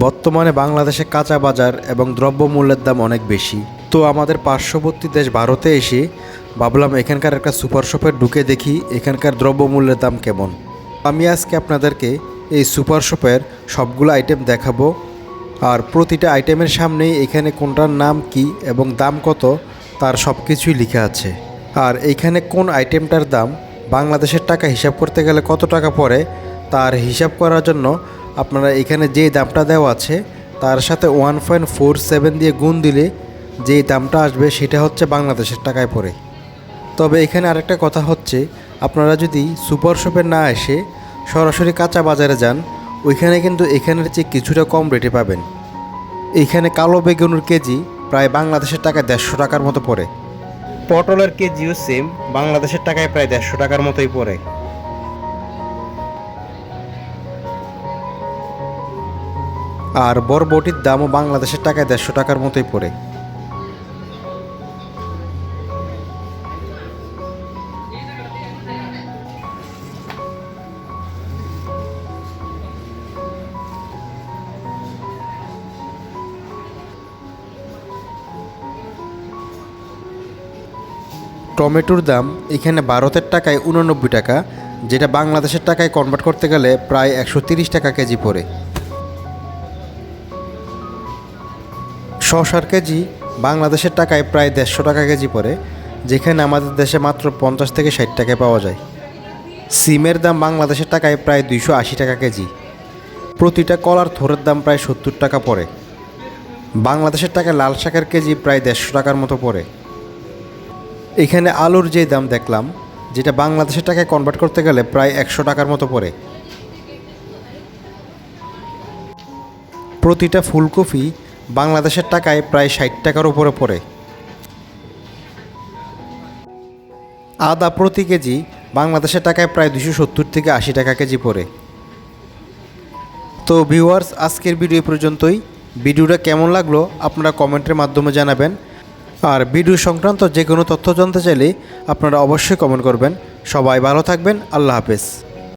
বর্তমানে বাংলাদেশে কাঁচা বাজার এবং দ্রব্যমূল্যের দাম অনেক বেশি। তো আমাদের পার্শ্ববর্তী দেশ ভারতে এসে ভাবলাম এখানকার একটা সুপার শপে ঢুকে দেখি এখানকার দ্রব্যমূল্যের দাম কেমন। আমি আজকে আপনাদেরকে এই সুপার শপের সবগুলো আইটেম দেখাবো, আর প্রতিটা আইটেমের সামনেই এখানে কোনটার নাম কি এবং দাম কত তার সব কিছুই লেখা আছে। আর এইখানে কোন আইটেমটার দাম বাংলাদেশের টাকা হিসাব করতে গেলে কত টাকা পড়ে তার হিসাব করার জন্য আপনারা এখানে যেই দামটা দেওয়া আছে তার সাথে 1.47 দিয়ে গুণ দিলে যেই দামটা আসবে সেটা হচ্ছে বাংলাদেশের টাকায় পড়ে। তবে এখানে আরেকটা কথা হচ্ছে, আপনারা যদি সুপার শপে না এসে সরাসরি কাঁচা বাজারে যান ওইখানে কিন্তু এখানের চেয়ে কিছুটা কম রেটে পাবেন। এইখানে কালো বেগুনের কেজি প্রায় বাংলাদেশের টাকায় 150 টাকার মতো পড়ে। পটলের কেজিও সেম বাংলাদেশের টাকায় প্রায় 150 টাকার মতোই পড়ে। আর বরবটির দামও বাংলাদেশের টাকায় 150 টাকার মতোই পড়ে। টমেটোর দাম এখানে ভারতের টাকায় 89 টাকা, যেটা বাংলাদেশের টাকায় কনভার্ট করতে গেলে প্রায় 130 টাকা কেজি পড়ে। শসার কেজি বাংলাদেশের টাকায় প্রায় 150 টাকা কেজি পড়ে, যেখানে আমাদের দেশে মাত্র 50 থেকে 60 টাকায় পাওয়া যায়। সিমের দাম বাংলাদেশের টাকায় প্রায় 280 টাকা কেজি। প্রতিটা কলার থোড়ের দাম প্রায় 70 টাকা পড়ে। বাংলাদেশের টাকায় লাল শাকের কেজি প্রায় 150 টাকার মতো পড়ে। এখানে আলুর যে দাম দেখলাম, যেটা বাংলাদেশের টাকায় কনভার্ট করতে গেলে প্রায় 100 টাকার মতো পড়ে। প্রতিটা ফুলকপি বাংলাদেশের টাকায় প্রায় 60 টাকার উপরে পড়ে। আদা প্রতি কেজি বাংলাদেশের টাকায় প্রায় 270 থেকে 80 টাকা কেজি পড়ে। তো ভিউয়ার্স, আজকের ভিডিও পর্যন্তই। ভিডিওটা কেমন লাগলো আপনারা কমেন্টের মাধ্যমে জানাবেন। আর ভিডিও সংক্রান্ত যে কোনো তথ্য জানতে চাইলে আপনারা অবশ্যই কমেন্ট করবেন। সবাই ভালো থাকবেন। আল্লাহ হাফেজ।